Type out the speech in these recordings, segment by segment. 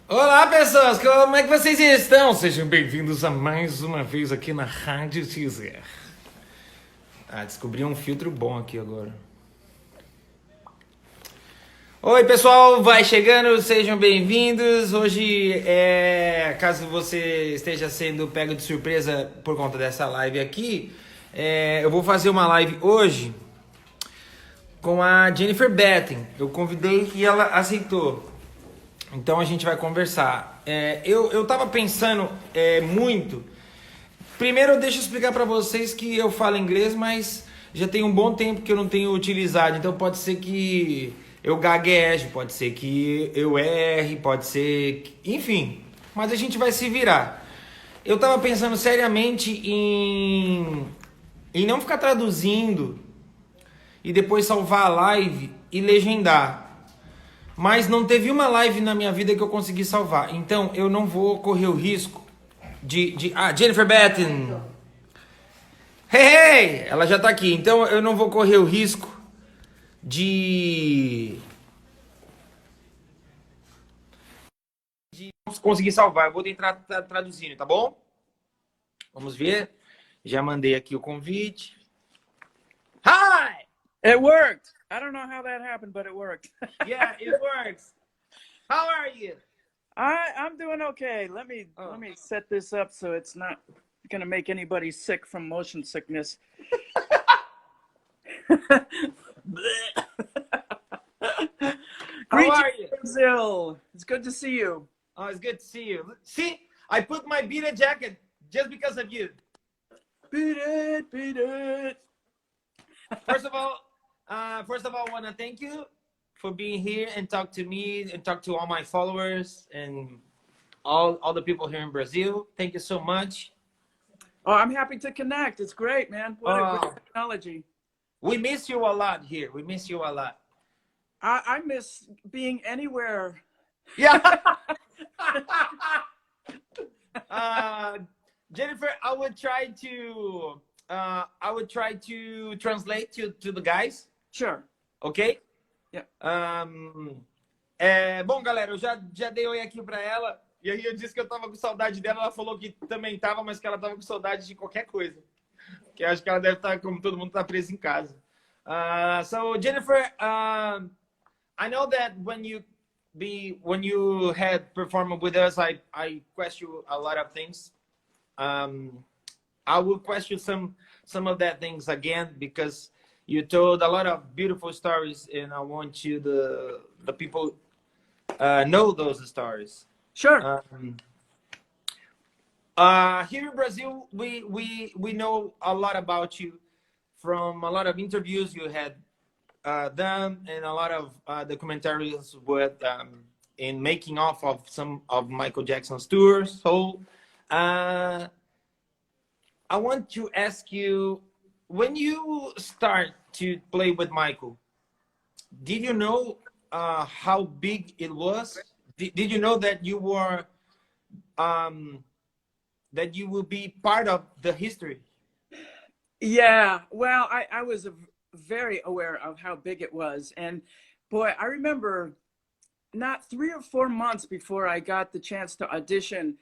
Olá, pessoas! Como é que vocês estão? Sejam bem-vindos a mais uma vez aqui na Rádio Teaser. Descobri um filtro bom aqui agora. Oi, pessoal! Vai chegando, sejam bem-vindos. Hoje, caso você esteja sendo pego de surpresa por conta dessa live aqui, eu vou fazer uma live hoje com a Jennifer Batten. Eu convidei e ela aceitou. Então a gente vai conversar. Eu tava pensando muito. Primeiro, deixa eu explicar para vocês que eu falo inglês, mas já tem um bom tempo que eu não tenho utilizado. Então pode ser que eu gagueje, pode ser que eu erre, pode ser enfim, mas a gente vai se virar. Eu tava pensando seriamente em não ficar traduzindo e depois salvar a live e legendar. Mas não teve uma live na minha vida que eu consegui salvar. Então eu não vou correr o risco Jennifer Batten. Hey! Ela já tá aqui. Então eu não vou correr o risco de não conseguir salvar. Eu vou tentar traduzindo, tá bom? Vamos ver. Já mandei aqui o convite. Hi! It worked. I don't know how that happened, but it worked. Yeah, it works. How are you? I'm doing okay. Let me set this up so it's not going to make anybody sick from motion sickness. How are you? Brazil. It's good to see you. Oh, it's good to see you. See, I put my Beat It jacket just because of you. Beat it, beat it. First of all, I want to thank you for being here and talk to me and talk to all my followers and all the people here in Brazil. Thank you so much. Oh, I'm happy to connect. It's great, man. What a great technology. We miss you a lot here. We miss you a lot. I miss being anywhere. Yeah. Jennifer, I would try to translate to the guys. Sure. Ok? Yeah. Bom, galera, eu já dei oi aqui pra ela. E aí eu disse que eu tava com saudade dela. Ela falou que também tava, mas que ela tava com saudade de qualquer coisa. Que eu acho que ela deve estar, como todo mundo, tá preso em casa. So, Jennifer, I know that when you had performed with us, I question you a lot of things. I will question some of that things again because you told a lot of beautiful stories, and I want you the people know those stories. Sure. Here in Brazil, we know a lot about you from a lot of interviews you had done and a lot of documentaries with in making off of some of Michael Jackson's tours. So I want to ask you, when you start to play with Michael, did you know how big it was? Did you know that you were that you will be part of the history? Yeah, well, I was very aware of how big it was. And boy, I remember not 3 or 4 months before I got the chance to audition,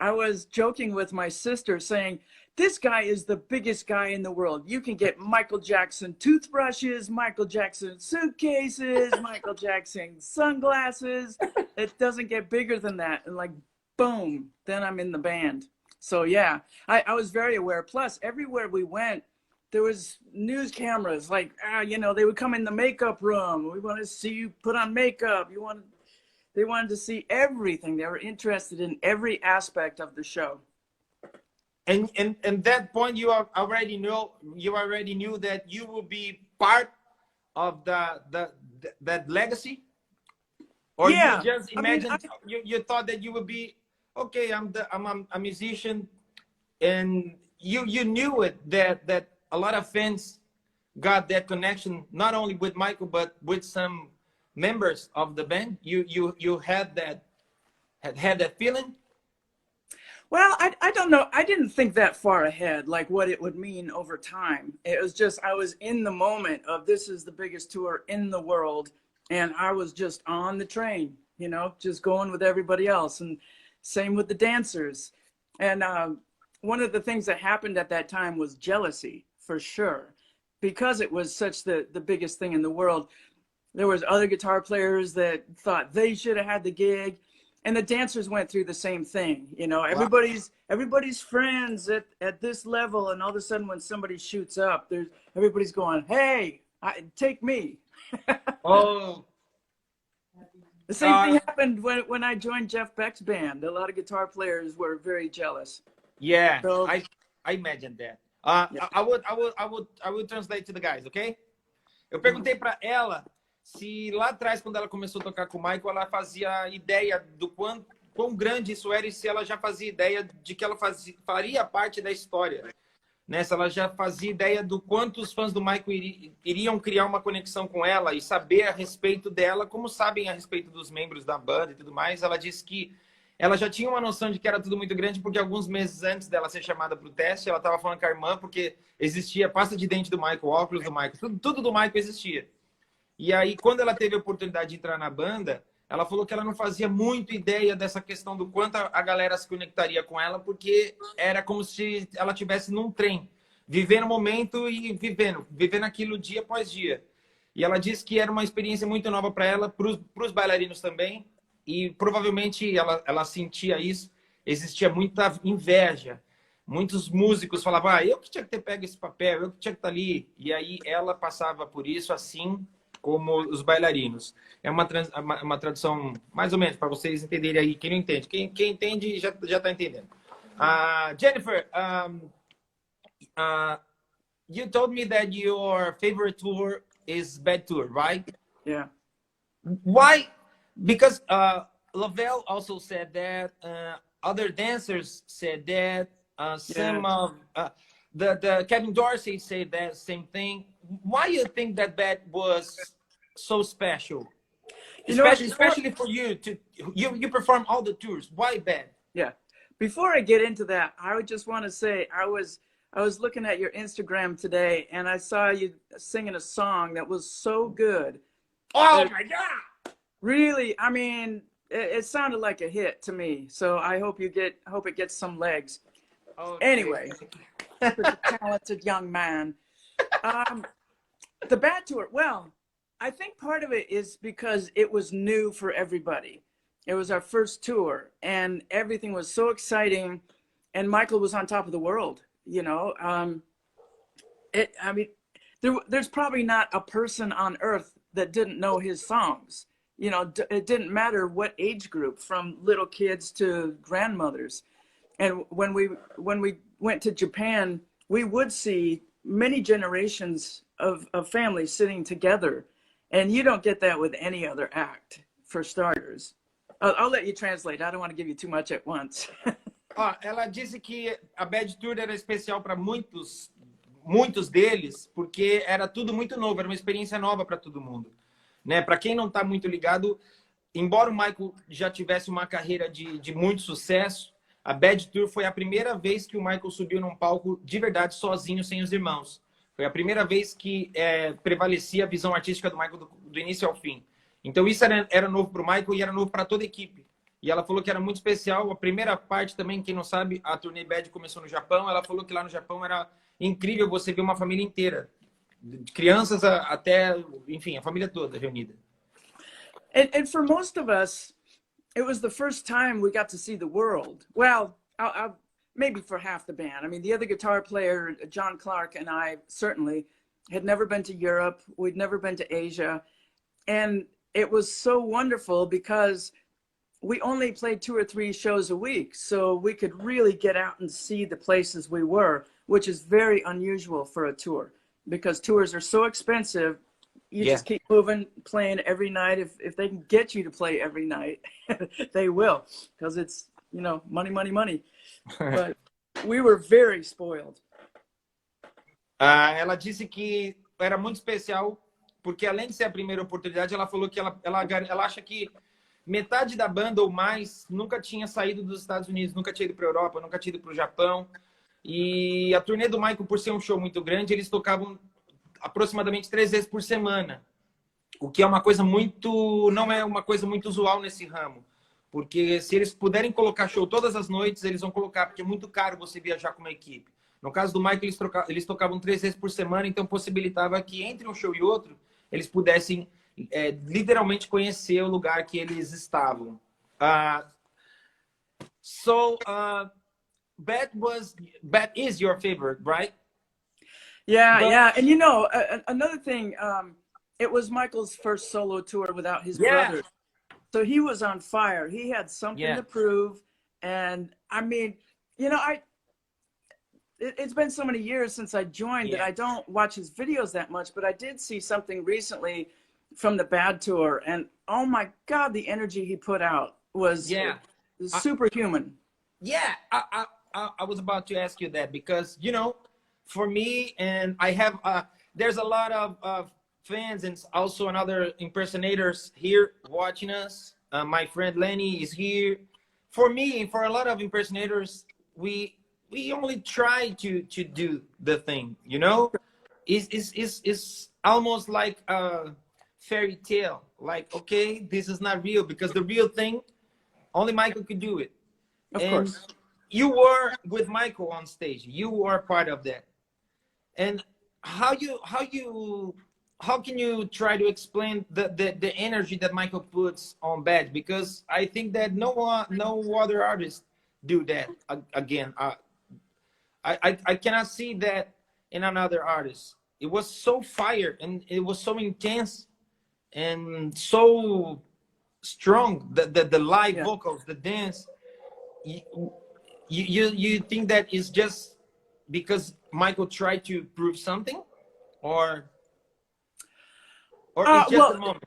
I was joking with my sister saying, this guy is the biggest guy in the world. You can get Michael Jackson toothbrushes, Michael Jackson suitcases, Michael Jackson sunglasses. It doesn't get bigger than that. And like, boom, then I'm in the band. So yeah, I was very aware. Plus, everywhere we went, there was news cameras. Like, they would come in the makeup room. We want to see you put on makeup. They wanted to see everything. They were interested in every aspect of the show. And that point, you already knew that you will be part of that legacy, or yeah. you just imagined, you thought that you would be okay. I'm a musician, and you knew it that a lot of fans got that connection not only with Michael but with some members of the band. You had that feeling. Well, I don't know. I didn't think that far ahead, like what it would mean over time. It was just, I was in the moment of this is the biggest tour in the world. And I was just on the train, you know, just going with everybody else. And same with the dancers. And one of the things that happened at that time was jealousy, for sure. Because it was such the biggest thing in the world, there was other guitar players that thought they should have had the gig. And the dancers went through the same thing. You know, Wow. everybody's friends at this level. And all of a sudden when somebody shoots up, everybody's going, hey, take me. Oh, The same thing happened when I joined Jeff Beck's band. A lot of guitar players were very jealous. yeah, So, I imagine that. yeah. I would translate to the guys, okay? Eu perguntei para ela se lá atrás, quando ela começou a tocar com o Michael, ela fazia ideia do quão grande isso era e se ela já fazia ideia de que ela faria parte da história. Né? Se ela já fazia ideia do quanto os fãs do Michael iriam criar uma conexão com ela e saber a respeito dela, como sabem a respeito dos membros da banda e tudo mais. Ela disse que ela já tinha uma noção de que era tudo muito grande, porque alguns meses antes dela ser chamada para o teste, ela estava falando com a irmã, porque existia pasta de dente do Michael, óculos do Michael, tudo do Michael existia. E aí, quando ela teve a oportunidade de entrar na banda, ela falou que ela não fazia muito ideia dessa questão do quanto a galera se conectaria com ela, porque era como se ela estivesse num trem, vivendo o momento e vivendo aquilo dia após dia. E ela disse que era uma experiência muito nova para ela, para os bailarinos também, e provavelmente ela sentia isso, existia muita inveja. Muitos músicos falavam, eu que tinha que ter pego esse papel, eu que tinha que estar ali. E aí ela passava por isso assim como os bailarinos. É uma tradução, mais ou menos, para vocês entenderem aí. Quem não entende? Quem entende já está entendendo. Jennifer, you told me that your favorite tour is Bad Tour, right? Yeah. Why? Because Lavelle also said that, other dancers said that, some of the Kevin Dorsey said that same thing. Why you think that was so special? Especially for you you perform all the tours. Why Bad? Yeah. Before I get into that, I would just want to say I was looking at your Instagram today and I saw you singing a song that was so good. Oh my God! Really, I mean, it sounded like a hit to me. So I hope it gets some legs. Okay. Anyway, such a talented young man. The Bad Tour, well, I think part of it is because it was new for everybody. It was our first tour and everything was so exciting and Michael was on top of the world, you know. I mean, there's probably not a person on earth that didn't know his songs. You know, it didn't matter what age group, from little kids to grandmothers. And when we went to Japan, we would see many generations of families sitting together. And you don't get that with any other act, for starters. I'll let you translate. I don't want to give you too much at once. Ela disse que a Bad Tour era especial para muitos deles, porque era tudo muito novo, era uma experiência nova para todo mundo. Né? Para quem não está muito ligado, embora o Michael já tivesse uma carreira de muito sucesso, a Bad Tour foi a primeira vez que o Michael subiu num palco de verdade sozinho, sem os irmãos. Foi a primeira vez que prevalecia a visão artística do Michael do início ao fim. Então isso era novo para o Michael e era novo para toda a equipe. E ela falou que era muito especial. A primeira parte também, quem não sabe, a turnê Bad começou no Japão. Ela falou que lá no Japão era incrível você ver uma família inteira. De crianças até, enfim, a família toda reunida. And for most of us, it was the first time we got to see the world. Well, maybe for half the band. I mean, the other guitar player, John Clark, and I certainly had never been to Europe. We'd never been to Asia. And it was so wonderful because we only played 2 or 3 shows a week. So we could really get out and see the places we were, which is very unusual for a tour because tours are so expensive. You just keep moving, playing every night. If they can get you to play every night, they will, because it's, you know, money, money, money. But we were very spoiled. Ela disse que era muito especial, porque além de ser a primeira oportunidade, ela falou que ela acha que metade da banda ou mais nunca tinha saído dos Estados Unidos, nunca tinha ido para a Europa, nunca tinha ido para o Japão. E a turnê do Michael, por ser um show muito grande, eles tocavam aproximadamente 3 vezes por semana, o que é uma coisa muito, não é uma coisa muito usual nesse ramo, porque se eles puderem colocar show todas as noites, eles vão colocar, porque é muito caro você viajar com uma equipe. No caso do Michael, eles tocavam 3 vezes por semana, então possibilitava que entre um show e outro, eles pudessem literalmente conhecer o lugar que eles estavam. Bad is your favorite, right? Yeah, yeah. And you know, another thing, it was Michael's first solo tour without his brother. So he was on fire. He had something to prove. And I mean, you know, it's been so many years since I joined that I don't watch his videos that much, but I did see something recently from the Bad tour. And oh my God, the energy he put out was superhuman. Yeah, I was about to ask you that because, you know, for me, and I have, there's a lot of fans and also another impersonators here watching us. My friend Lenny is here. For me, for a lot of impersonators, we only try to do the thing, you know? It's almost like a fairy tale. Like, okay, this is not real because the real thing, only Michael could do it. Of course. You were with Michael on stage. You were part of that. And how can you try to explain the energy that Michael puts on Bad? Because I think that no other artist do that again. I cannot see that in another artist. It was so fire and it was so intense and so strong. The live vocals, the dance. You think that is just because Michael tried to prove something, or it's just a moment?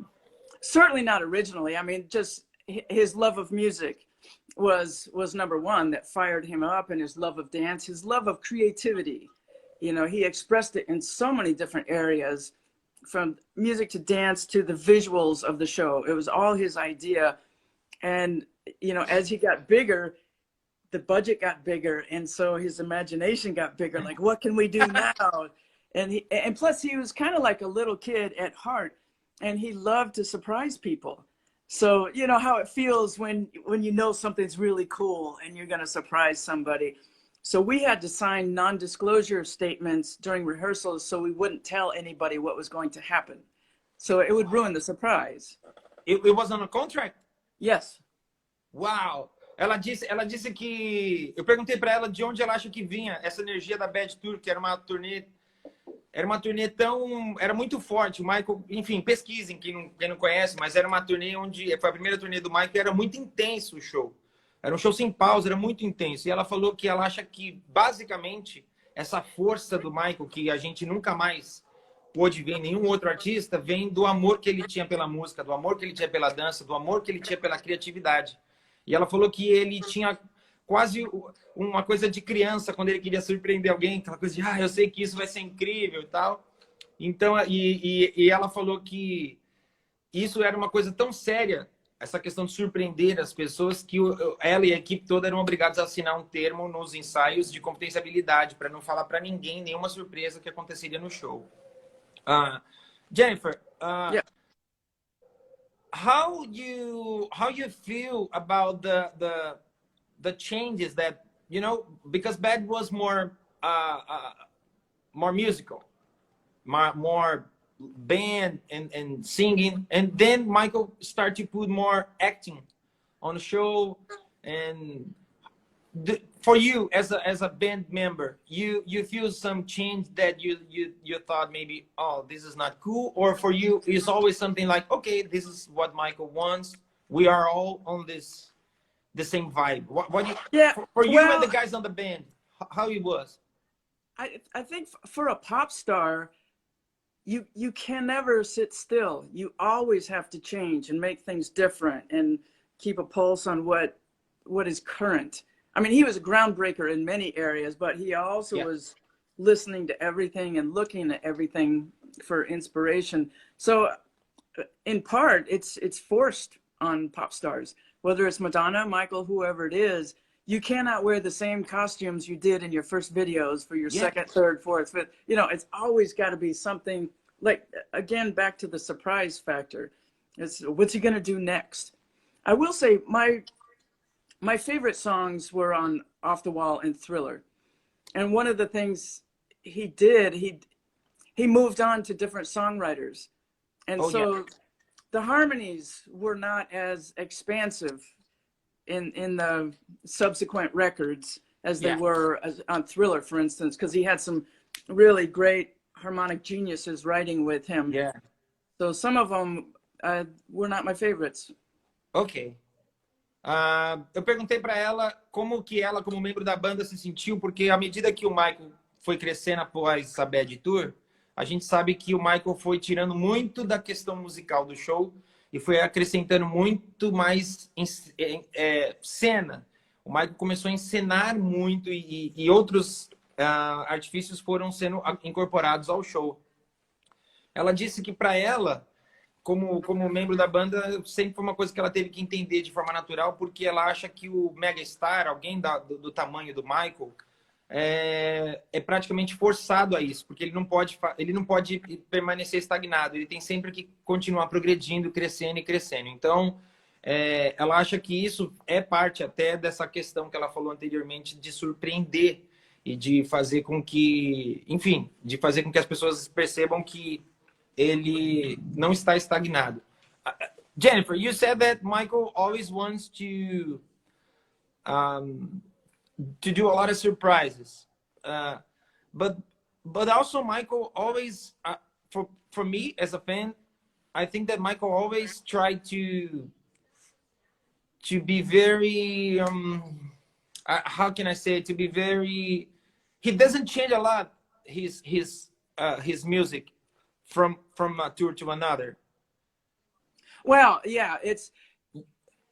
Certainly not originally. I mean, just his love of music was number one that fired him up, and his love of dance, his love of creativity. You know, he expressed it in so many different areas, from music to dance to the visuals of the show. It was all his idea. And, you know, as he got bigger, the budget got bigger, and so his imagination got bigger. Like, what can we do now? And plus he was kind of like a little kid at heart, and he loved to surprise people. So you know how it feels when you know something's really cool and you're going to surprise somebody. So we had to sign non-disclosure statements during rehearsals so we wouldn't tell anybody what was going to happen. So it would ruin the surprise. It was on a contract? Yes. Wow. Ela disse que... Eu perguntei para ela de onde ela acha que vinha essa energia da Bad Tour, que era uma turnê tão... Era muito forte. O Michael... Enfim, pesquisem, quem não conhece, mas era uma turnê onde... Foi a primeira turnê do Michael, era muito intenso o show. Era um show sem pausa, era muito intenso. E ela falou que ela acha que, basicamente, essa força do Michael, que a gente nunca mais pôde ver em nenhum outro artista, vem do amor que ele tinha pela música, do amor que ele tinha pela dança, do amor que ele tinha pela criatividade. E ela falou que ele tinha quase uma coisa de criança quando ele queria surpreender alguém, aquela coisa de, eu sei que isso vai ser incrível e tal. Então, e ela falou que isso era uma coisa tão séria, essa questão de surpreender as pessoas, que ela e a equipe toda eram obrigados a assinar um termo nos ensaios de confidencialidade para não falar para ninguém nenhuma surpresa que aconteceria no show. Jennifer, how you feel about the changes that, you know, because Bad was more musical, more band and singing, and then Michael started to put more acting on the show. And for you as a band member, you feel some change that you thought maybe, oh, this is not cool, or for you it's always something like, okay, this is what Michael wants, we are all on the same vibe? For you and the guys on the band, how it was? I think for a pop star, you can never sit still. You always have to change and make things different and keep a pulse on what is current. I mean, he was a groundbreaker in many areas, but he also was listening to everything and looking at everything for inspiration. So in part, it's forced on pop stars, whether it's Madonna, Michael, whoever it is. You cannot wear the same costumes you did in your first videos for your second, third, fourth, fifth. You know, it's always got to be something like, again, back to the surprise factor. It's what's he going to do next? I will say my favorite songs were on Off the Wall and Thriller. And one of the things he did, he moved on to different songwriters. And the harmonies were not as expansive in the subsequent records as they were on Thriller, for instance, because he had some really great harmonic geniuses writing with him. Yeah. So some of them were not my favorites. Ok. Eu perguntei para ela como que ela, como membro da banda, se sentiu, porque à medida que o Michael foi crescendo após a Bad Tour, a gente sabe que o Michael foi tirando muito da questão musical do show e foi acrescentando muito mais cena. O Michael começou a encenar muito e outros artifícios foram sendo incorporados ao show. Ela disse que para ela, como membro da banda, sempre foi uma coisa que ela teve que entender de forma natural, porque ela acha que o megastar, alguém do tamanho do Michael, é praticamente forçado a isso, porque ele não pode permanecer estagnado, ele tem sempre que continuar progredindo, crescendo e crescendo. Então, ela acha que isso é parte até dessa questão que ela falou anteriormente, de surpreender e de fazer com que, enfim, de fazer com que as pessoas percebam que ele não está estagnado. Jennifer, you said that Michael always wants to do a lot of surprises, but also Michael always, for me as a fan, I think that Michael always tried to be very how can I say it? To be very, he doesn't change a lot his music from a tour to another. Well, yeah,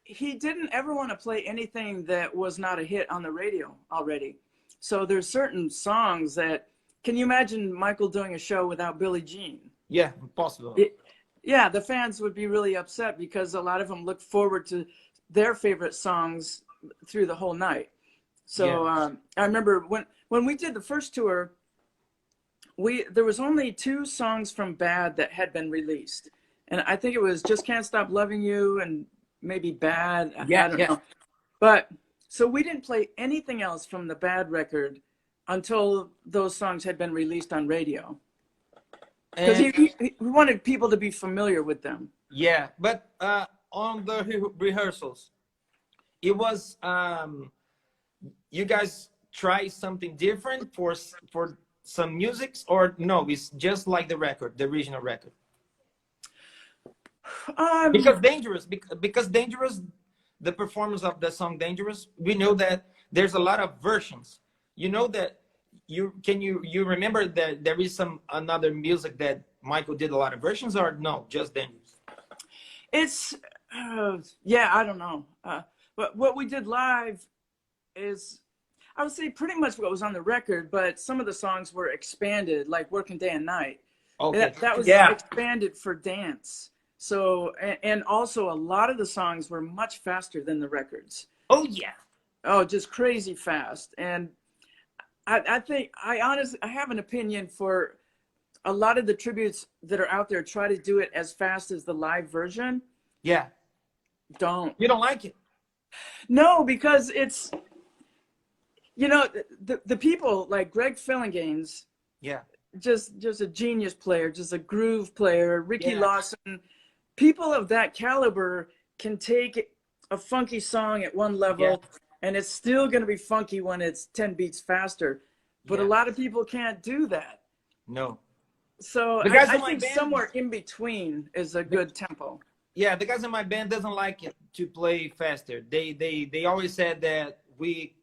he didn't ever want to play anything that was not a hit on the radio already. So there's certain songs that, can you imagine Michael doing a show without Billie Jean? Yeah, impossible. Yeah, the fans would be really upset because a lot of them look forward to their favorite songs through the whole night. So I remember when we did the first tour, there was only 2 songs from Bad that had been released. And I think it was Just Can't Stop Loving You and maybe Bad. I don't know. But so we didn't play anything else from the Bad record until those songs had been released on radio. Because he wanted people to be familiar with them. Yeah, but on the rehearsals, it was, you guys try something different for some musics, or no, it's just like the record, the original record? Because Dangerous, the performance of the song Dangerous, we know that there's a lot of versions. You know that you remember that there is another music that Michael did a lot of versions, or no, just Dangerous? It's I don't know. But what we did live is, I would say, pretty much what was on the record, but some of the songs were expanded, like Working Day and Night. Okay. That was expanded for dance. So, and also a lot of the songs were much faster than the records. Oh, yeah. Oh, just crazy fast. And I think, I honestly, I have an opinion for a lot of the tributes that are out there, try to do it as fast as the live version. Yeah. You don't like it? No, because it's, you know, the people like Greg Fillinganes, just a genius player, just a groove player, Ricky Lawson, people of that caliber can take a funky song at one level and it's still going to be funky when it's 10 beats faster. But a lot of people can't do that. No. So I think somewhere in between is a good tempo. Yeah, the guys in my band doesn't like it to play faster. They always said that we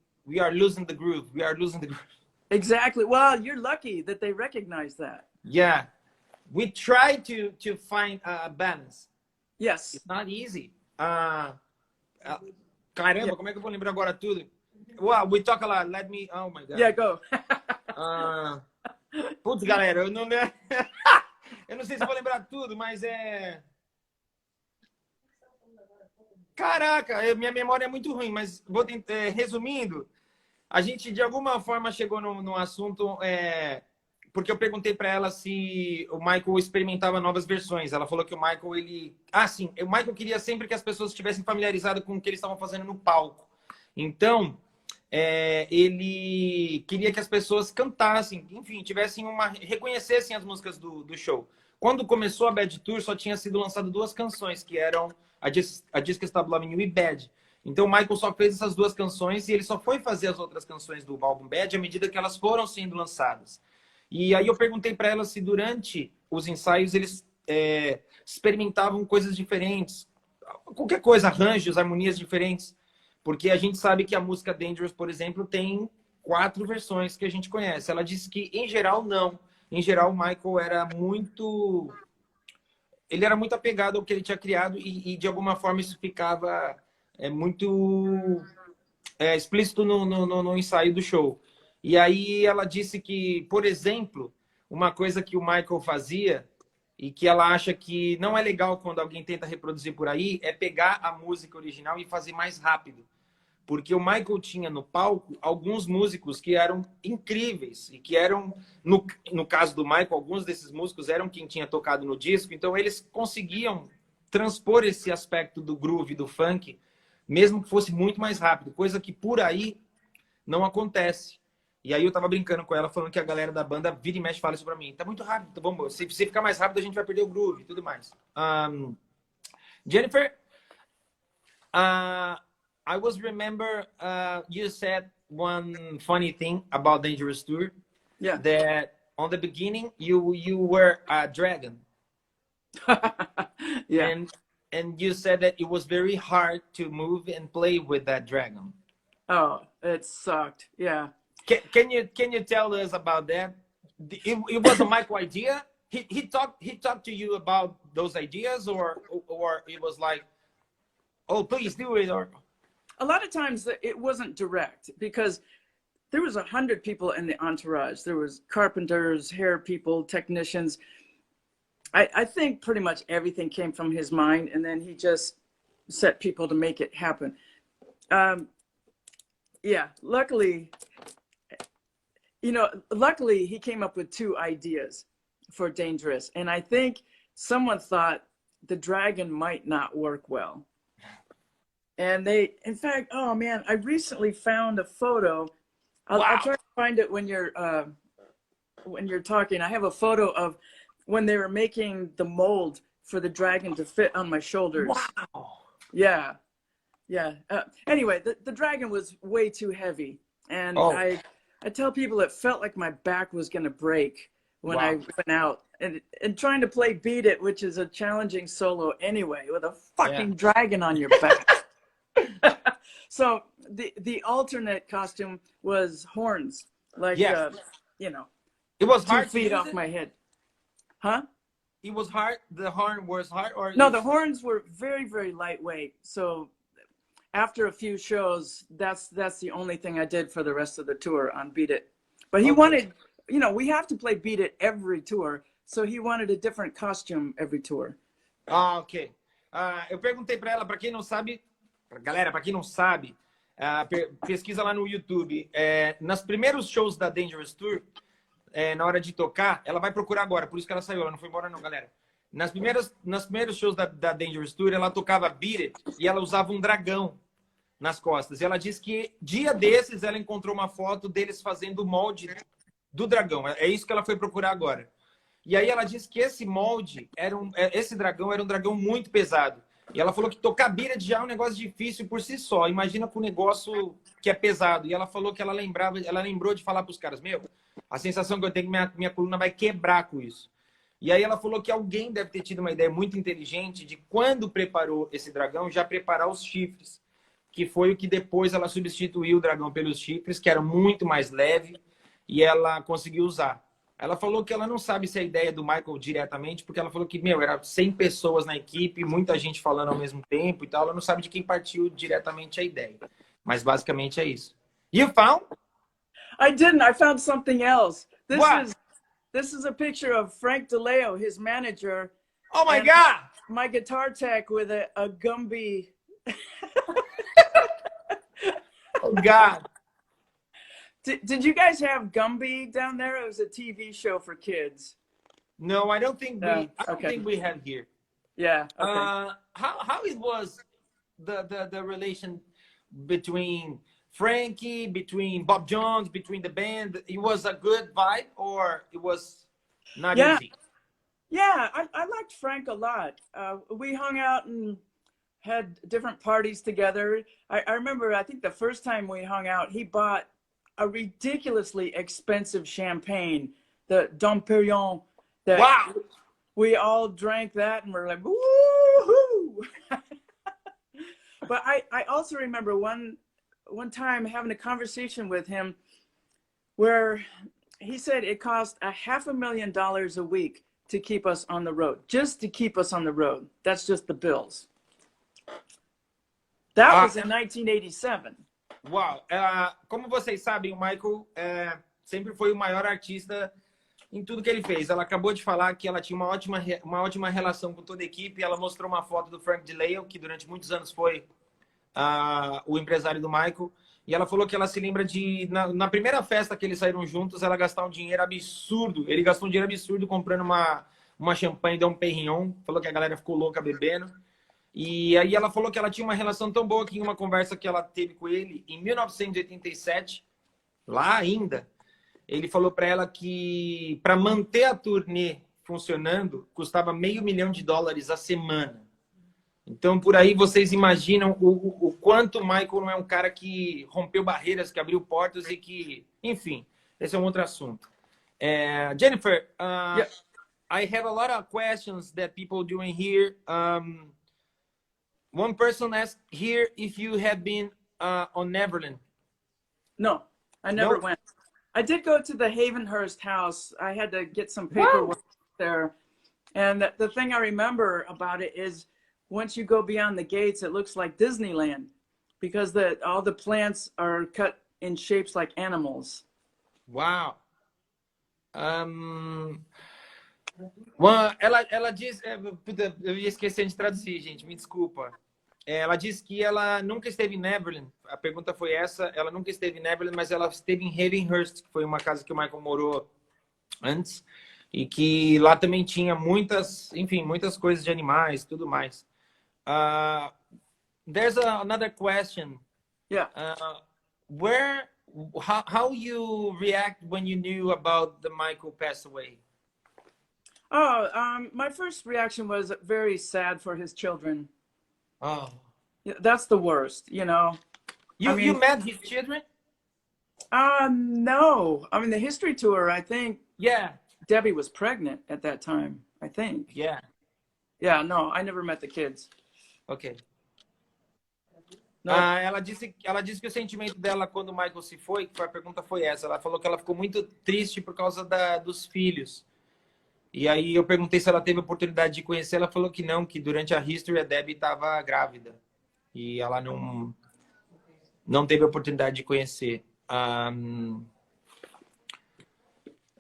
are losing the groove. We are losing the groove. Exactly. Well, you're lucky that they recognize that. Yeah. We try to find a balance. Yes. It's not easy. Caramba, como é que eu vou lembrar agora tudo? Wow, we talk a lot. Let me... Oh, my God. Yeah, go. Putz, galera, eu não sei se eu vou lembrar tudo, mas é... Caraca, minha memória é muito ruim, mas vou tentar, resumindo, a gente de alguma forma chegou no assunto, porque eu perguntei para ela se o Michael experimentava novas versões. Ela falou que o Michael, ele... Ah, sim, o Michael queria sempre que as pessoas estivessem familiarizadas com o que eles estavam fazendo no palco. Então, ele queria que as pessoas cantassem, enfim, reconhecessem as músicas do show. Quando começou a Bad Tour, só tinha sido lançado 2 canções, que eram a Disque Stop Loving You e Bad. Então o Michael só fez essas 2 canções e ele só foi fazer as outras canções do álbum Bad à medida que elas foram sendo lançadas. E aí eu perguntei para ela se durante os ensaios eles experimentavam coisas diferentes, qualquer coisa, arranjos, harmonias diferentes, porque a gente sabe que a música Dangerous, por exemplo, tem 4 versões que a gente conhece. Ela disse que em geral não. Em geral o Michael era muito apegado ao que ele tinha criado e de alguma forma isso ficava muito explícito no ensaio do show. E aí ela disse que, por exemplo, uma coisa que o Michael fazia e que ela acha que não é legal quando alguém tenta reproduzir por aí é pegar a música original e fazer mais rápido. Porque o Michael tinha no palco alguns músicos que eram incríveis e que eram, no caso do Michael, alguns desses músicos eram quem tinha tocado no disco, então eles conseguiam transpor esse aspecto do groove, do funk, mesmo que fosse muito mais rápido, coisa que por aí não acontece. E aí eu tava brincando com ela, falando que a galera da banda vira e mexe fala isso pra mim. Tá muito rápido, vamos, se ficar mais rápido a gente vai perder o groove e tudo mais. Jennifer, I was remember you said one funny thing about Dangerous Tour. Yeah. That on the beginning you were a dragon. Yeah. And you said that it was very hard to move and play with that dragon. Oh, it sucked. Yeah. Can you tell us about that? It was a Michael idea. He talked to you about those ideas, or it was like, oh, please do it, or a lot of times it wasn't direct because there was 100 people in the entourage. There was carpenters, hair people, technicians. I think pretty much everything came from his mind, and then he just set people to make it happen. Yeah, luckily he came up with 2 ideas for Dangerous, and I think someone thought the dragon might not work well. And in fact, oh man, I recently found a photo. I'll try to find it when you're talking. I have a photo of when they were making the mold for the dragon to fit on my shoulders. Wow. Yeah. Anyway, the dragon was way too heavy, and I tell people it felt like my back was gonna break when I went out, and trying to play Beat It, which is a challenging solo anyway, with a fucking dragon on your back. So the alternate costume was horns, like it was 2 hard feet off my head. Huh? It was hard. The horn was hard, or no? The horns were very, very lightweight. So after a few shows, that's the only thing I did for the rest of the tour on Beat It. But he wanted, we have to play Beat It every tour, so he wanted a different costume every tour. Ok. Eu perguntei para ela, para quem não sabe, galera, para quem não sabe, pesquisa lá no YouTube. Nos primeiros shows da Dangerous Tour, na hora de tocar, ela vai procurar agora, por isso que ela saiu, ela não foi embora não, galera. Nos primeiros shows da Dangerous Tour, ela tocava Beat It e ela usava um dragão nas costas. E ela disse que dia desses ela encontrou uma foto deles fazendo o molde do dragão. É isso que ela foi procurar agora. E aí ela disse que esse molde, esse dragão era um dragão muito pesado. E ela falou que tocar Beat It já é um negócio difícil por si só. Imagina com um negócio que é pesado. E ela falou que ela lembrou de falar para os caras, a sensação que eu tenho é que minha coluna vai quebrar com isso. E aí ela falou que alguém deve ter tido uma ideia muito inteligente de quando preparou esse dragão, já preparar os chifres, que foi o que depois ela substituiu o dragão pelos chifres, que era muito mais leve, e ela conseguiu usar. Ela falou que ela não sabe se é a ideia do Michael diretamente, porque ela falou que, era 100 pessoas na equipe, muita gente falando ao mesmo tempo e tal, ela não sabe de quem partiu diretamente a ideia. Mas basicamente é isso. You found? I didn't. I found something else. This is a picture of Frank DeLeo, his manager. Oh my God! My guitar tech with a Gumby Oh, God. Did you guys have Gumby down there? It was a TV show for kids. No, I don't think No, I don't okay. think we had here. Yeah. Okay. How it was the relation between Frankie, between Bob Jones, between the band? It was a good vibe, or it was not Yeah. easy? Yeah, I liked Frank a lot. We hung out and had different parties together. I remember, I think the first time we hung out, he bought a ridiculously expensive champagne, the Dom Perignon, that Wow. we all drank that and we're like, woo-hoo! But I also remember one time having a conversation with him where he said it cost $500,000 a week to keep us on the road, just to keep us on the road. That's just the bills. That was in 1987. Uau! Como vocês sabem, o Michael sempre foi o maior artista em tudo que ele fez. Ela acabou de falar que ela tinha uma ótima relação com toda a equipe. Ela mostrou uma foto do Frank DeLeo, que durante muitos anos foi o empresário do Michael. E ela falou que ela se lembra de, na primeira festa que eles saíram juntos, ela gastar um dinheiro absurdo. Ele gastou um dinheiro absurdo comprando uma champanhe Dom Perignon. Falou que a galera ficou louca bebendo. E aí ela falou que ela tinha uma relação tão boa que em uma conversa que ela teve com ele, em 1987, lá ainda, ele falou para ela que para manter a turnê funcionando, custava $500 mil a semana. Então, por aí vocês imaginam o quanto o Michael não é um cara que rompeu barreiras, que abriu portas e que... Enfim, esse é um outro assunto. Jennifer, Yeah. I have a lot of questions that people doing here. One person asked here if you have been on Neverland. No, I never No? went. I did go to the Havenhurst house. I had to get some paperwork there. And the thing I remember about it is once you go beyond the gates, it looks like Disneyland because all the plants are cut in shapes like animals. Uau! Ela diz... puta, eu ia esquecer de traduzir, gente. Me desculpa. Ela disse que ela nunca esteve em Neverland. A pergunta foi essa. Ela nunca esteve em Neverland, mas ela esteve em Havenhurst, que foi uma casa que o Michael morou antes. E que lá também tinha muitas coisas de animais, tudo mais. There's another question. Yeah. How you react when you knew about the Michael passed away? Oh, my first reaction was very sad for his children. Oh, Yeah, that's the worst, you know. you met his children? No. I mean, the history tour, I think Yeah, Debbie was pregnant at that time, I think. yeah. Yeah, no, I never met the kids. Ok. No. Ela disse que o sentimento dela quando o Michael se foi, a pergunta foi essa. Ela falou que ela ficou muito triste por causa dos filhos. E aí eu perguntei se ela teve a oportunidade de conhecer. Ela falou que não, que durante a History a Debbie estava grávida. E ela não teve a oportunidade de conhecer.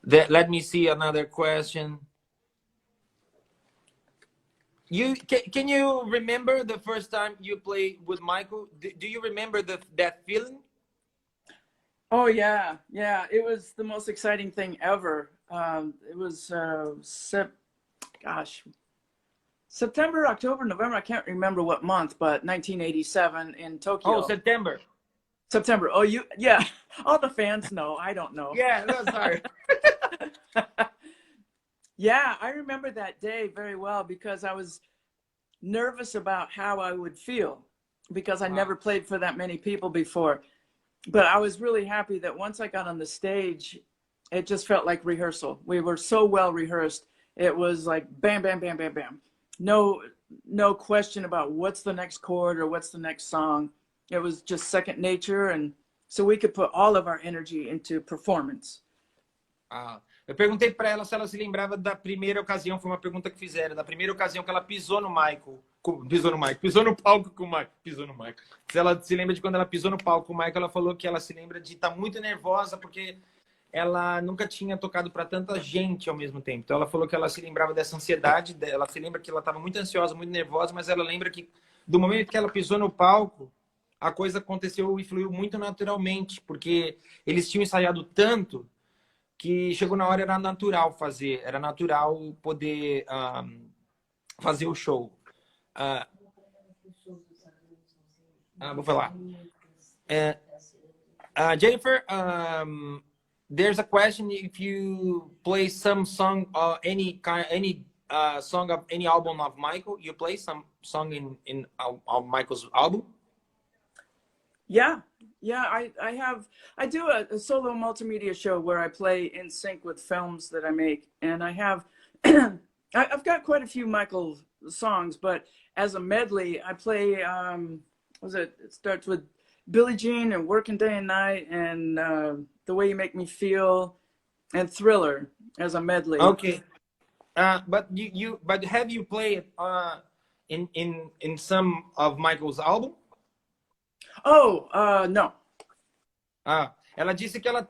Let me see another question. Can you remember the first time you played with Michael? Do you remember that feeling? Oh yeah, yeah. It was the most exciting thing ever. It was September, October, November. I can't remember what month, but 1987 in Tokyo. Oh, September. September. Oh, yeah. All the fans know. I don't know. Yeah, no, sorry. Yeah, I remember that day very well because I was nervous about how I would feel because I never played for that many people before. But I was really happy that once I got on the stage, it just felt like rehearsal. We were so well rehearsed. It was like bam, bam, bam, bam, bam. No question about what's the next chord or what's the next song. It was just second nature, and so we could put all of our energy into performance. Eu perguntei para ela se ela se lembrava da primeira ocasião, foi uma pergunta que fizeram, da primeira ocasião que ela pisou no palco com o Michael. Se ela se lembra de quando ela pisou no palco com o Michael, ela falou que ela se lembra de estar muito nervosa porque ela nunca tinha tocado para tanta gente ao mesmo tempo. Então ela falou que ela se lembrava dessa ansiedade, ela se lembra que ela estava muito ansiosa, muito nervosa, mas ela lembra que do momento que ela pisou no palco, a coisa aconteceu e fluiu muito naturalmente, porque eles tinham ensaiado tanto que chegou na hora, era natural fazer, era natural poder fazer o show. Ah, vou falar. Jennifer, there's a question if you play some song, any song of any album of Michael. You play some song in Michael's album? Yeah, yeah. I do a solo multimedia show where I play in sync with films that I make, and I have I've got quite a few Michael songs, but as a medley, I play it starts with Billie Jean and Working Day and Night and The Way You Make Me Feel and Thriller as a medley. Okay. But have you played in some of Michael's album? Oh, no. Ela disse que ela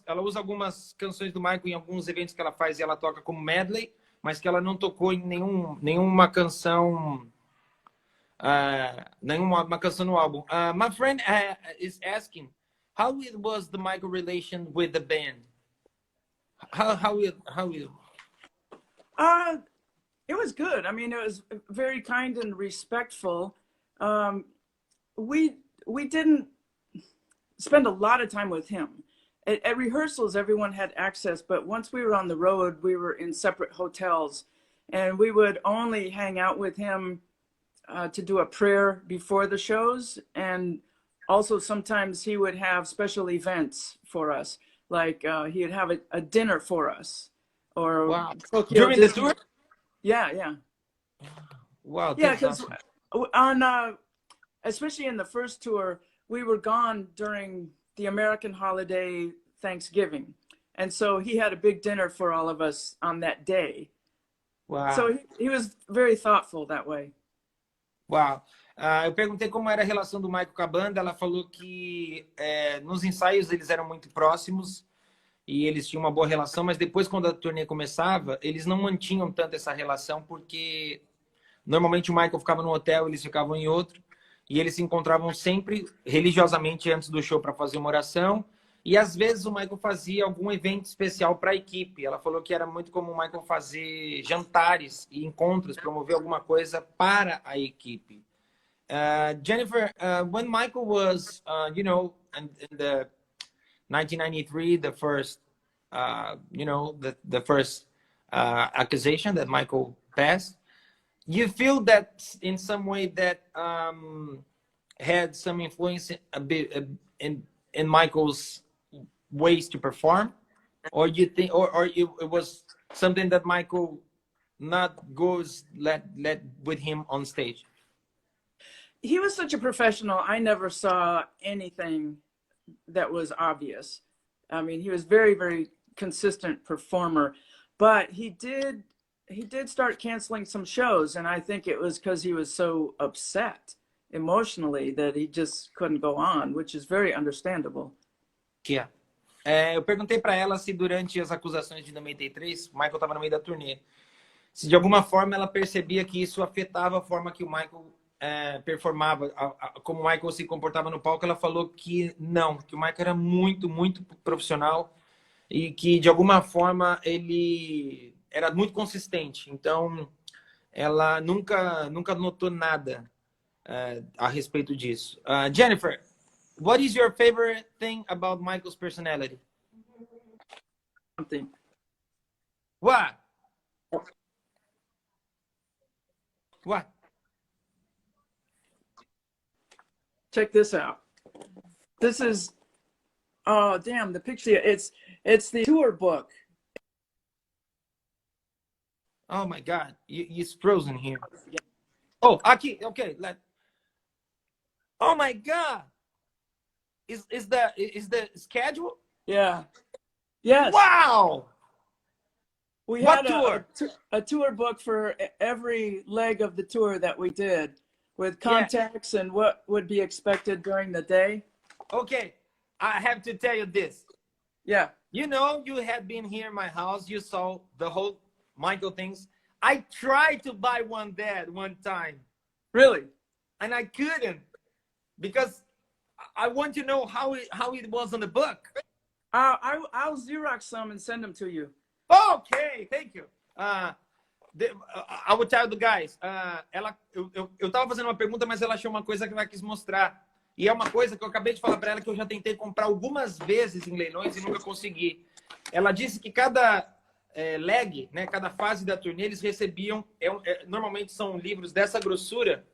ela usa algumas canções do Michael em alguns eventos que ela faz e ela toca como medley, mas que ela não tocou em nenhuma canção, nenhuma canção no álbum. My friend is asking, how it was the Michael relation with the band? How it was good. I mean, it was very kind and respectful. We didn't spend a lot of time with him. At rehearsals, everyone had access, but once we were on the road, we were in separate hotels, and we would only hang out with him to do a prayer before the shows, and also sometimes he would have special events for us, like he would have a dinner for us, or wow. Tokyo During Disney. the tour? Yeah. Wow. Yeah, because on especially in the first tour, we were gone during the American holiday Thanksgiving. And so he had a big dinner for all of us on that day. Wow. So he was very thoughtful that way. Uau! Eu perguntei como era a relação do Michael com a banda. Ela falou que nos ensaios eles eram muito próximos e eles tinham uma boa relação, mas depois, quando a turnê começava, eles não mantinham tanto essa relação, porque normalmente o Michael ficava no hotel, eles ficavam em outro, e eles se encontravam sempre religiosamente antes do show para fazer uma oração, e às vezes o Michael fazia algum evento especial para a equipe. Ela falou que era muito comum o Michael fazer jantares e encontros, promover alguma coisa para a equipe. Jennifer, when Michael was, in the 1993, the first, the first accusation that Michael passed, you feel that in some way that had some influence a bit in Michael's ways to perform, or you think, or it was something that Michael not goes let with him on stage? He was such a professional. I never saw anything that was obvious. I mean, he was very, very consistent performer, but he did start canceling some shows, and I think it was because he was so upset emotionally that he just couldn't go on, which is very understandable. Yeah. Eu perguntei para ela se durante as acusações de 93, o Michael estava no meio da turnê, se de alguma forma ela percebia que isso afetava a forma que o Michael performava, como o Michael se comportava no palco. Ela falou que não, que o Michael era muito, muito profissional e que de alguma forma ele era muito consistente. Então ela nunca notou nada a respeito disso. Jennifer, what is your favorite thing about Michael's personality? Something. What? What? Check this out. This is, oh damn, the picture. It's the tour book. Oh my God, it's frozen here. Oh, aqui, okay. Oh my God, is the schedule? Yeah. Yes. Wow. We What had tour? a tour book for every leg of the tour that we did, with contacts and what would be expected during the day. Okay, I have to tell you this. Yeah. You know, you had been here in my house. You saw the whole Michael things. I tried to buy one that one time. Really? And I couldn't. because I want to know how it was on the book. I'll Xerox some and send them to you. Okay, thank you. I will tell the guys. Eu tava fazendo uma pergunta, mas ela achou uma coisa que ela quis mostrar. E é uma coisa que eu acabei de falar para ela que eu já tentei comprar algumas vezes em leilões e nunca consegui. Ela disse que cada leg, né, cada fase da turnê, eles recebiam, normalmente são livros dessa grossura,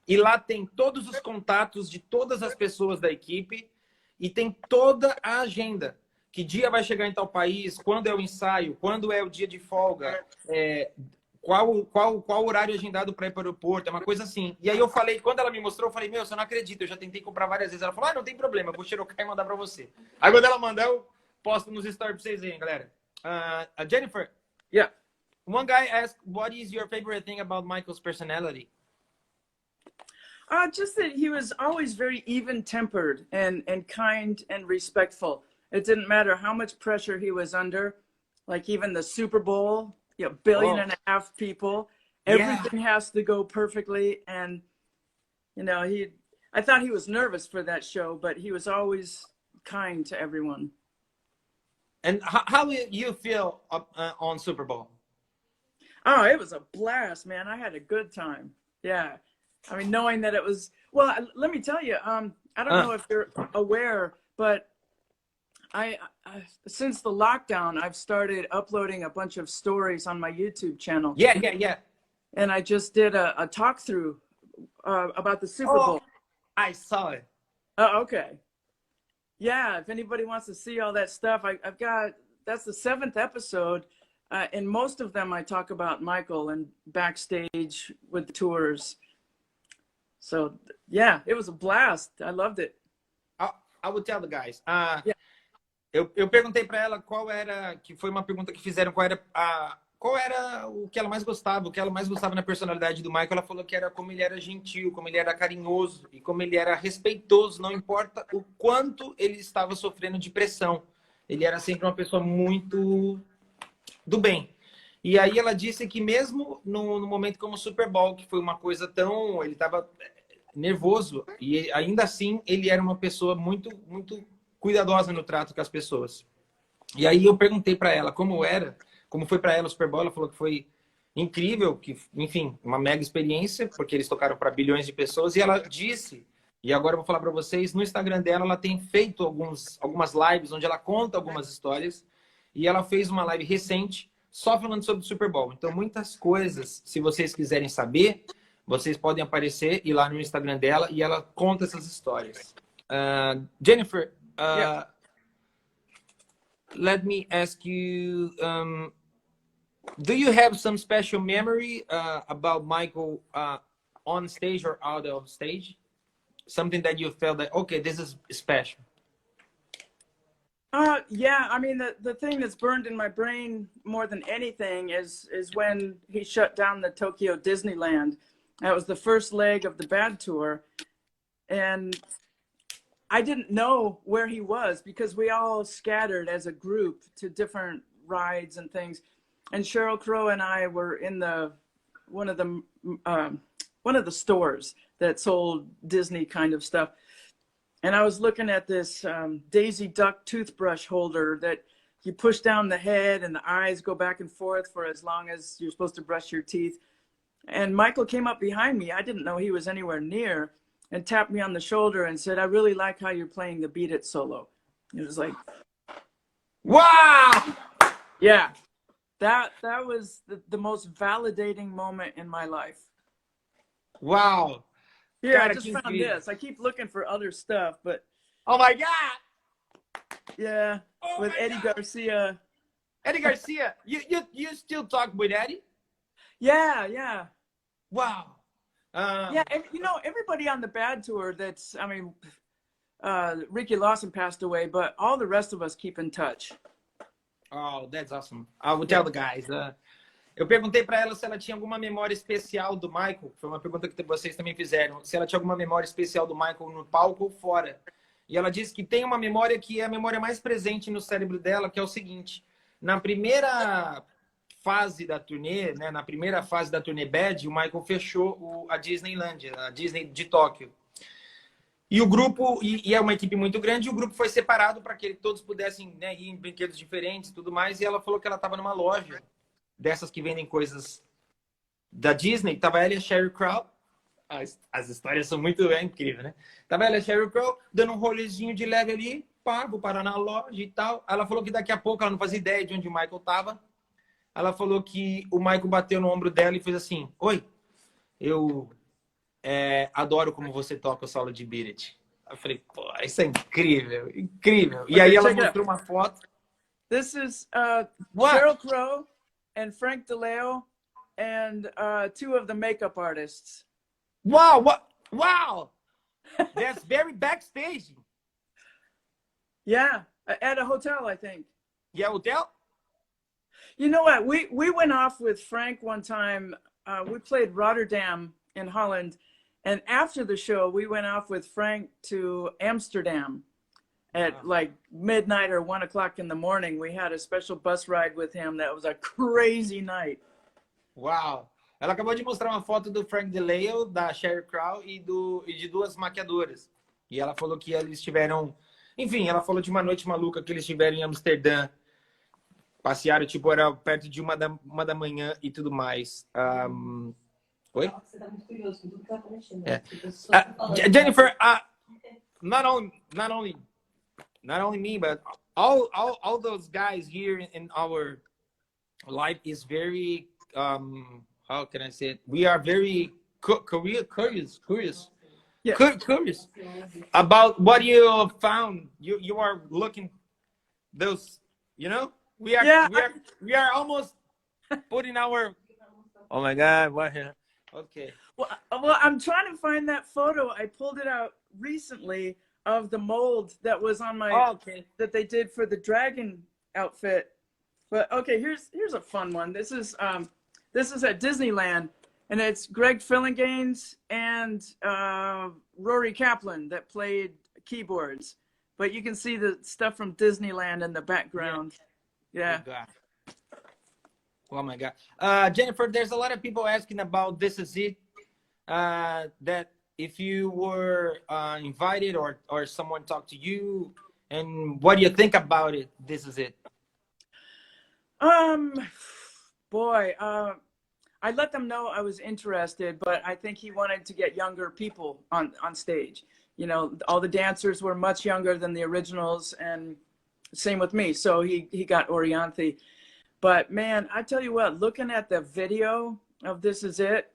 e lá tem todos os contatos de todas as pessoas da equipe e tem toda a agenda. Que dia vai chegar em tal país, quando é o ensaio, quando é o dia de folga, qual horário agendado para ir para o aeroporto, é uma coisa assim. E aí eu falei, quando ela me mostrou, eu falei, meu, você não acredita, eu já tentei comprar várias vezes. Ela falou, não tem problema, eu vou xerocar e mandar para você. Aí quando ela mandar, eu posto nos stories para vocês verem, galera. Jennifer, Yeah. one guy asked, what is your favorite thing about Michael's personality? Just that he was always very even-tempered and kind and respectful. It didn't matter how much pressure he was under, like even the Super Bowl, billion and a half people, everything has to go perfectly. And, I thought he was nervous for that show, but he was always kind to everyone. And how did you feel on Super Bowl? Oh, it was a blast, man. I had a good time. Yeah. I mean, knowing that it was, well, let me tell you, I don't know if you're aware, but I since the lockdown, I've started uploading a bunch of stories on my YouTube channel. Yeah. And I just did a talk through about the Super Bowl. I saw it. Oh, okay. Yeah, if anybody wants to see all that stuff, I've got, that's the 7th episode. In most of them, I talk about Michael and backstage with the tours. So, yeah, it was a blast. I loved it. I will tell the guys. Eu perguntei para ela qual era, que foi uma pergunta que fizeram, qual era o que ela mais gostava, o que ela mais gostava na personalidade do Michael. Ela falou que era como ele era gentil, como ele era carinhoso e como ele era respeitoso, não importa o quanto ele estava sofrendo de pressão. Ele era sempre uma pessoa muito do bem. E aí ela disse que mesmo no momento como o Super Bowl, que foi uma coisa tão... Ele estava nervoso e ainda assim ele era uma pessoa muito cuidadosa no trato com as pessoas. E aí eu perguntei para ela como foi para ela o Super Bowl. Ela falou que foi incrível, que, enfim, uma mega experiência, porque eles tocaram para bilhões de pessoas. E ela disse, e agora eu vou falar para vocês, no Instagram dela ela tem feito algumas lives onde ela conta algumas histórias, e ela fez uma live recente só falando sobre o Super Bowl. Então, muitas coisas, se vocês quiserem saber, vocês podem aparecer, ir lá no Instagram dela, e ela conta essas histórias. Jennifer, let me ask you, do you have some special memory about Michael on stage or out of stage? Something that you felt that, okay, this is special. Yeah, I mean, the thing that's burned in my brain more than anything is when he shut down the Tokyo Disneyland. That was the first leg of the Bad Tour. And I didn't know where he was because we all scattered as a group to different rides and things. And Sheryl Crow and I were in one of the stores that sold Disney kind of stuff. And I was looking at this Daisy Duck toothbrush holder that you push down the head and the eyes go back and forth for as long as you're supposed to brush your teeth. And Michael came up behind me. I didn't know he was anywhere near, and tapped me on the shoulder and said, I really like how you're playing the Beat It solo. It was like, wow! Yeah, that was the most validating moment in my life. Wow. Here, I just found this. I keep looking for other stuff, but... Oh my God! Yeah, with Eddie Garcia. Eddie Garcia, you still talk with Eddie? Yeah. Wow. Yeah, everybody on the Bad Tour Ricky Lawson passed away, but all the rest of us keep in touch. Oh, that's awesome. I will tell the guys. Eu perguntei para ela se ela tinha alguma memória especial do Michael. Foi uma pergunta que vocês também fizeram. Se ela tinha alguma memória especial do Michael no palco ou fora. E ela disse que tem uma memória que é a memória mais presente no cérebro dela, que é o seguinte. Na primeira fase da turnê, né, na primeira fase da turnê Bad, o Michael fechou a Disneyland, a Disney de Tóquio. E o grupo, e é uma equipe muito grande, e o grupo foi separado para que todos pudessem, né, ir em brinquedos diferentes e tudo mais. E ela falou que ela estava numa loja dessas que vendem coisas da Disney. Tava ela e a Sheryl Crow. As histórias são muito incríveis, né? Tava ela e a Sheryl Crow dando um rolezinho de leve ali, pá, vou parar na loja e tal. Ela falou que daqui a pouco ela não fazia ideia de onde o Michael tava. Ela falou que o Michael bateu no ombro dela e fez assim: Oi, eu adoro como você toca o solo de Beat It. Eu falei, pô, isso é incrível, incrível. E aí ela mostrou uma foto. This is What? Sheryl Crow and Frank DeLeo and two of the makeup artists. Wow, what? Wow! That's very backstage. Yeah, at a hotel, I think. Yeah, hotel? You know what? We went off with Frank one time. We played Rotterdam in Holland. And after the show, we went off with Frank to Amsterdam at like midnight or 1 o'clock in the morning. We had a special bus ride with him. That was a crazy night. Uau! Ela acabou de mostrar uma foto do Frank DeLeo, da Sheryl Crow e de duas maquiadoras. E ela falou que eles tiveram... Enfim, ela falou de uma noite maluca que eles tiveram em Amsterdã. Passearam, tipo, era perto de uma da manhã e tudo mais. Oi? Você tá muito curioso com tudo que tá acontecendo. Jennifer, not only me, but all those guys here in our life is very how can I say it? We are very curious. Yeah. Curious about what you found. You are looking those, you know? We are almost putting our... Oh my God, what? Okay. Well, I'm trying to find that photo. I pulled it out recently of the mold that was on my that they did for the dragon outfit. But okay, here's a fun one. This is at Disneyland, and it's Greg Fillinganes and Rory Kaplan that played keyboards. But you can see the stuff from Disneyland in the background. Yeah. Oh my God. Jennifer, there's a lot of people asking about This Is It. That if you were invited or someone talked to you, and what do you think about it? This Is It. Boy, I let them know I was interested, but I think he wanted to get younger people on stage. You know, all the dancers were much younger than the originals, and same with me. So he got Orianthi. But man, I tell you what, looking at the video of This Is It,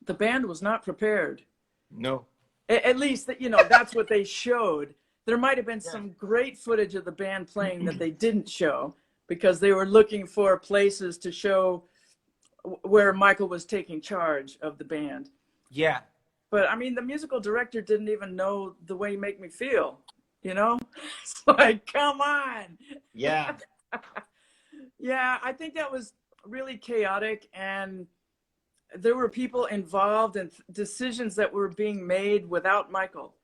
the band was not prepared. No. At least, you know, that's what they showed. There might have been some great footage of the band playing that they didn't show because they were looking for places to show where Michael was taking charge of the band. Yeah. But I mean, the musical director didn't even know The Way You Make Me Feel, you know? It's like, come on. Yeah. Yeah, I think that was really chaotic, and there were people involved and decisions that were being made without Michael.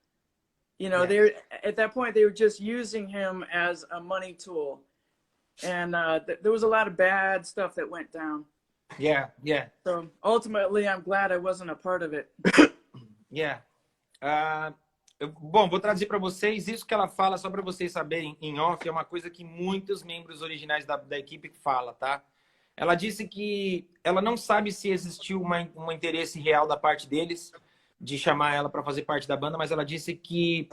You know, they at that point, they were just using him as a money tool. And there was a lot of bad stuff that went down. Yeah. So ultimately, I'm glad I wasn't a part of it. Yeah. Bom, vou traduzir para vocês. Isso que ela fala, só para vocês saberem, em off, é uma coisa que muitos membros originais da equipe falam, tá? Ela disse que ela não sabe se existiu um interesse real da parte deles de chamar ela para fazer parte da banda, mas ela disse que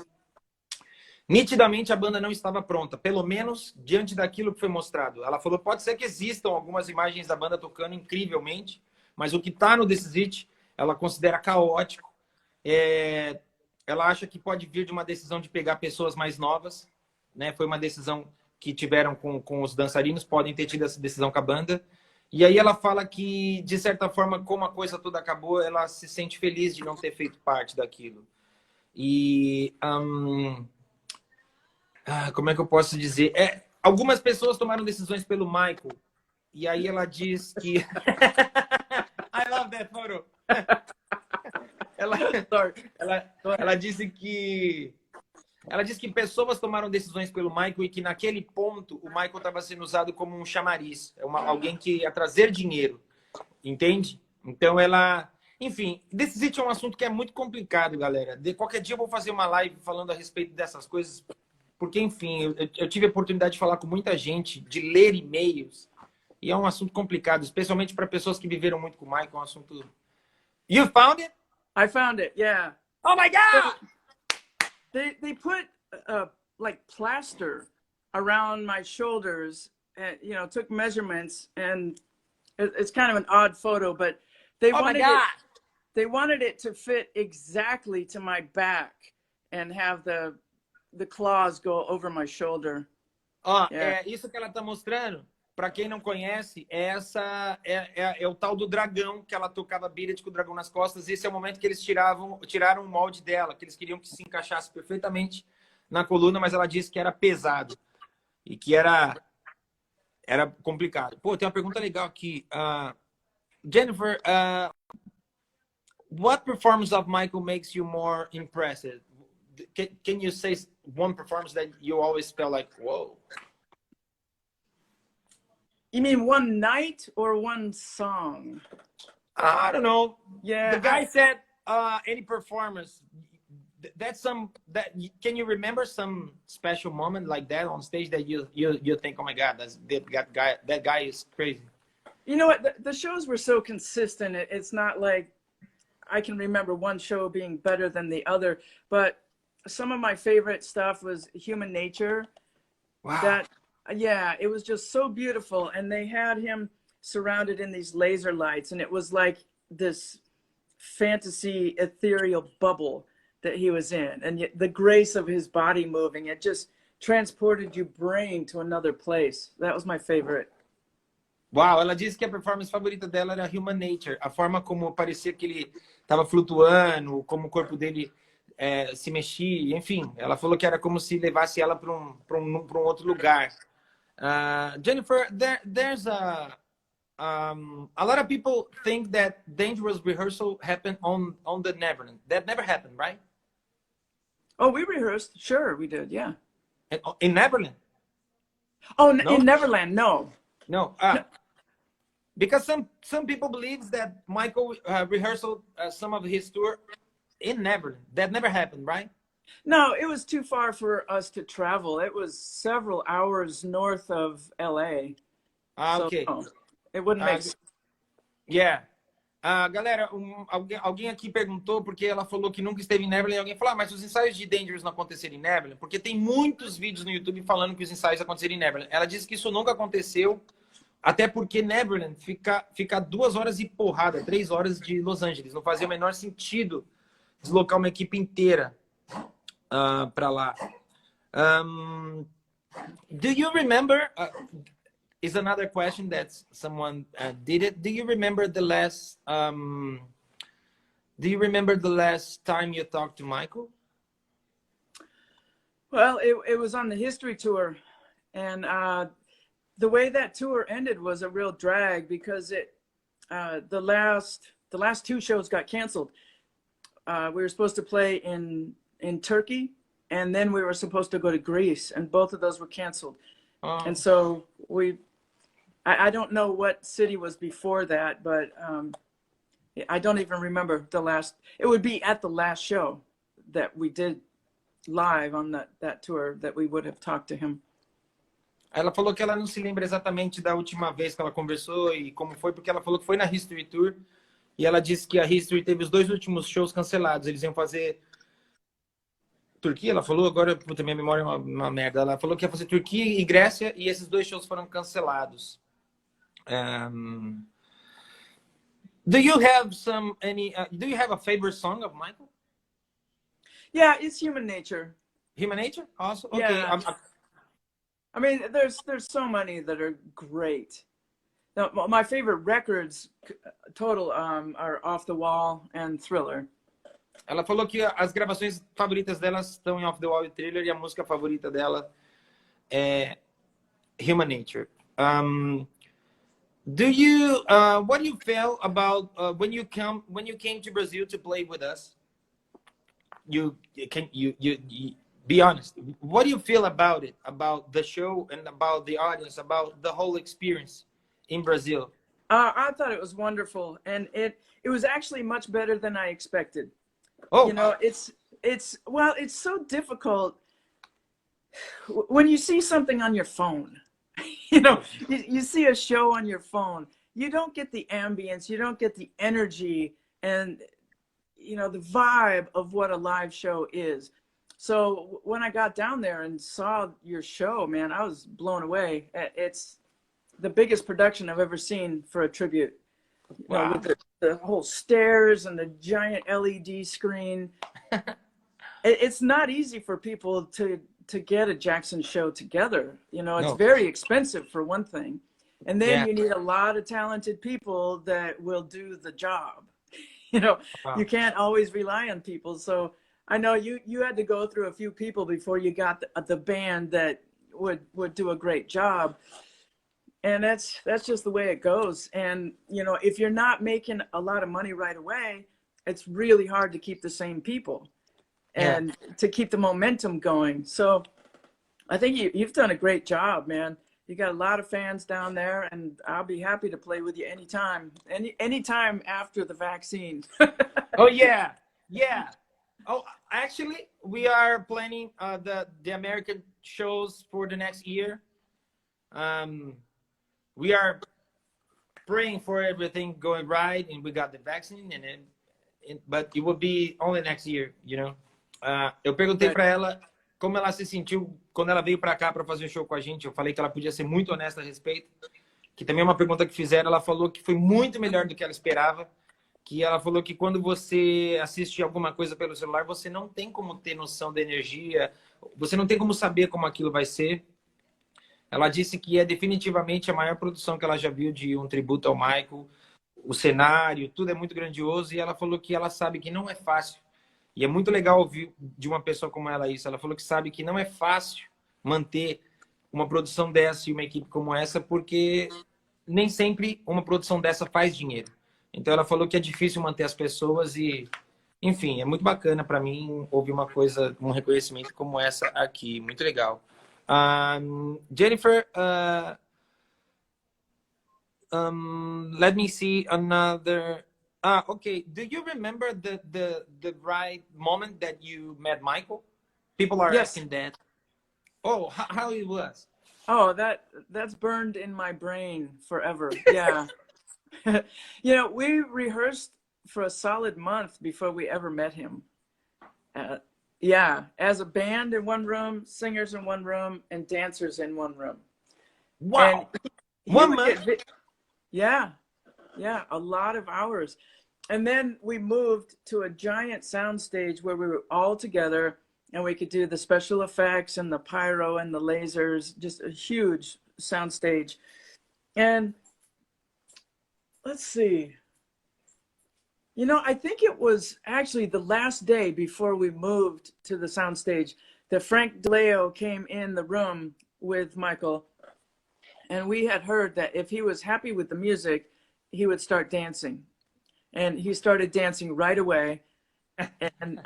nitidamente a banda não estava pronta, pelo menos diante daquilo que foi mostrado. Ela falou, pode ser que existam algumas imagens da banda tocando incrivelmente, mas o que está no This Is It, ela considera caótico. Ela acha que pode vir de uma decisão de pegar pessoas mais novas, né? Foi uma decisão que tiveram com os dançarinos, podem ter tido essa decisão com a banda. E aí ela fala que, de certa forma, como a coisa toda acabou, ela se sente feliz de não ter feito parte daquilo. E... como é que eu posso dizer? Algumas pessoas tomaram decisões pelo Michael. E aí ela diz que... I love that photo. Ela disse que pessoas tomaram decisões pelo Michael e que naquele ponto o Michael estava sendo usado como um chamariz, alguém que ia trazer dinheiro, entende? Então ela Enfim, This Is It é um assunto que é muito complicado, galera. De qualquer dia eu vou fazer uma live falando a respeito dessas coisas, porque, enfim, eu tive a oportunidade de falar com muita gente, de ler e-mails, e é um assunto complicado, especialmente para pessoas que viveram muito com o Michael. É um assunto. You found it? I found it. Yeah. Oh my God! They put like plaster around my shoulders, and you know, took measurements, and it's kind of an odd photo, but they Oh my wanted God! it. They wanted it to fit exactly to my back and have the claws go over my shoulder. Ó, Yeah. isso que ela tá mostrando, para quem não conhece, é o tal do dragão, que ela tocava bilhete com o dragão nas costas. Esse é o momento que eles tiraram o molde dela, que eles queriam que se encaixasse perfeitamente na coluna, mas ela disse que era pesado e que era complicado. Pô, tem uma pergunta legal aqui. Jennifer, what performance of Michael makes you more impressive? Can you say one performance that you always felt like, whoa? You mean one night or one song? I don't know. Yeah. The guy said any performance. That's can you remember some special moment like that on stage that you think, oh my God, that guy is crazy. You know what? The shows were so consistent. It's not like I can remember one show being better than the other, but some of my favorite stuff was Human Nature. Wow. Yeah, it was just so beautiful. And they had him surrounded in these laser lights, and it was like this fantasy ethereal bubble that he was in. And yet the grace of his body moving, it just transported your brain to another place. That was my favorite. Uau, ela disse que a performance favorita dela era Human Nature. A forma como parecia que ele estava flutuando, como o corpo dele se mexia, enfim. Ela falou que era como se levasse ela para um outro lugar. Jennifer, there's a lot of people think that Dangerous rehearsal happened on the Neverland. That never happened, right? Oh, we rehearsed. Sure, we did. Yeah. In Neverland? Oh, No? in Neverland, no. No. Because some people believe that Michael rehearsed some of his tour in Neverland. That never happened, right? No, it was too far for us to travel. It was several hours north of LA. Okay. So, no, it wouldn't make sense. Yeah. Galera, alguém aqui perguntou porque ela falou que nunca esteve em Neverland, e alguém falou, mas os ensaios de Dangerous não aconteceram em Neverland? Porque tem muitos vídeos no YouTube falando que os ensaios aconteceram em Neverland. Ela disse que isso nunca aconteceu, até porque Neverland fica 2 horas e porrada, 3 horas de Los Angeles. Não fazia o menor sentido deslocar uma equipe inteira para lá. Do you remember... is another question that someone did it. Do you remember the last time you talked to Michael? Well, it was on the history tour, and the way that tour ended was a real drag because the last 2 shows got canceled. We were supposed to play in Turkey, and then we were supposed to go to Greece, and both of those were canceled. And so I don't know what city was before that, but I don't even remember it would be at the last show that we did live on that tour that we would have talked to him. Ela falou que ela não se lembra exatamente da última vez que ela conversou e como foi, porque ela falou que foi na History Tour e ela disse que a History teve os 2 últimos shows cancelados. Eles iam fazer Turquia, ela falou, agora puta, minha memória é uma merda. Ela falou que ia fazer Turquia e Grécia e esses 2 shows foram cancelados. Do you have do you have a favorite song of Michael? Yeah, it's Human Nature. Human Nature? Also, okay. Yeah. I mean, there's so many that are great. Now, my favorite records total are Off the Wall and Thriller. Ela falou que as gravações favoritas dela estão em Off the Wall e Thriller e a música favorita dela é Human Nature. What do you feel about when you came to Brazil to play with us? You be honest. What do you feel about it? About the show and about the audience, about the whole experience in Brazil? I thought it was wonderful, and it was actually much better than I expected. Oh, You know, well, it's so difficult when you see something on your phone. You know, you see a show on your phone, you don't get the ambience, you don't get the energy, and you know the vibe of what a live show is. So when I got down there and saw your show, man, I was blown away. It's the biggest production I've ever seen for a tribute. You know, wow. with the whole stairs and the giant LED screen. It's not easy for people to get a Jackson show together. You know, it's No. very expensive for one thing. And then Yeah. you need a lot of talented people that will do the job. You know, Wow. you can't always rely on people. So I know you had to go through a few people before you got the band that would do a great job. And that's just the way it goes. And, you know, if you're not making a lot of money right away, it's really hard to keep the same people and to keep the momentum going. So I think you've done a great job, man. You got a lot of fans down there, and I'll be happy to play with you anytime, anytime after the vaccine. Oh yeah, yeah. Oh, actually, we are planning the American shows for the next year. We are praying for everything going right, and we got the vaccine, but it will be only next year, you know. Eu perguntei para ela como ela se sentiu quando ela veio para cá para fazer um show com a gente. Eu falei que ela podia ser muito honesta a respeito, que também é uma pergunta que fizeram. Ela falou que foi muito melhor do que ela esperava, que ela falou que quando você assiste alguma coisa pelo celular, você não tem como ter noção da energia, você não tem como saber como aquilo vai ser. Ela disse que é definitivamente a maior produção que ela já viu de um tributo ao Michael. O cenário, tudo é muito grandioso, e ela falou que ela sabe que não é fácil. E é muito legal ouvir de uma pessoa como ela isso. Ela falou que sabe que não é fácil manter uma produção dessa e uma equipe como essa, porque nem sempre uma produção dessa faz dinheiro. Então ela falou que é difícil manter as pessoas e, enfim, é muito bacana para mim ouvir uma coisa, um reconhecimento como essa aqui. Muito legal. Jennifer, let me see another. Okay. Do you remember the right moment that you met Michael? People are Yes. asking that. Oh, how it was? Oh, that's burned in my brain forever. Yeah. You know, we rehearsed for a solid month before we ever met him. Yeah, as a band in one room, singers in one room, and dancers in one room. Wow. And he 1 would month? yeah, a lot of hours. And then we moved to a giant sound stage where we were all together, and we could do the special effects and the pyro and the lasers, just a huge sound stage. And let's see. You know, I think it was actually the last day before we moved to the soundstage that Frank DeLeo came in the room with Michael, and we had heard that if he was happy with the music, he would start dancing. And he started dancing right away. And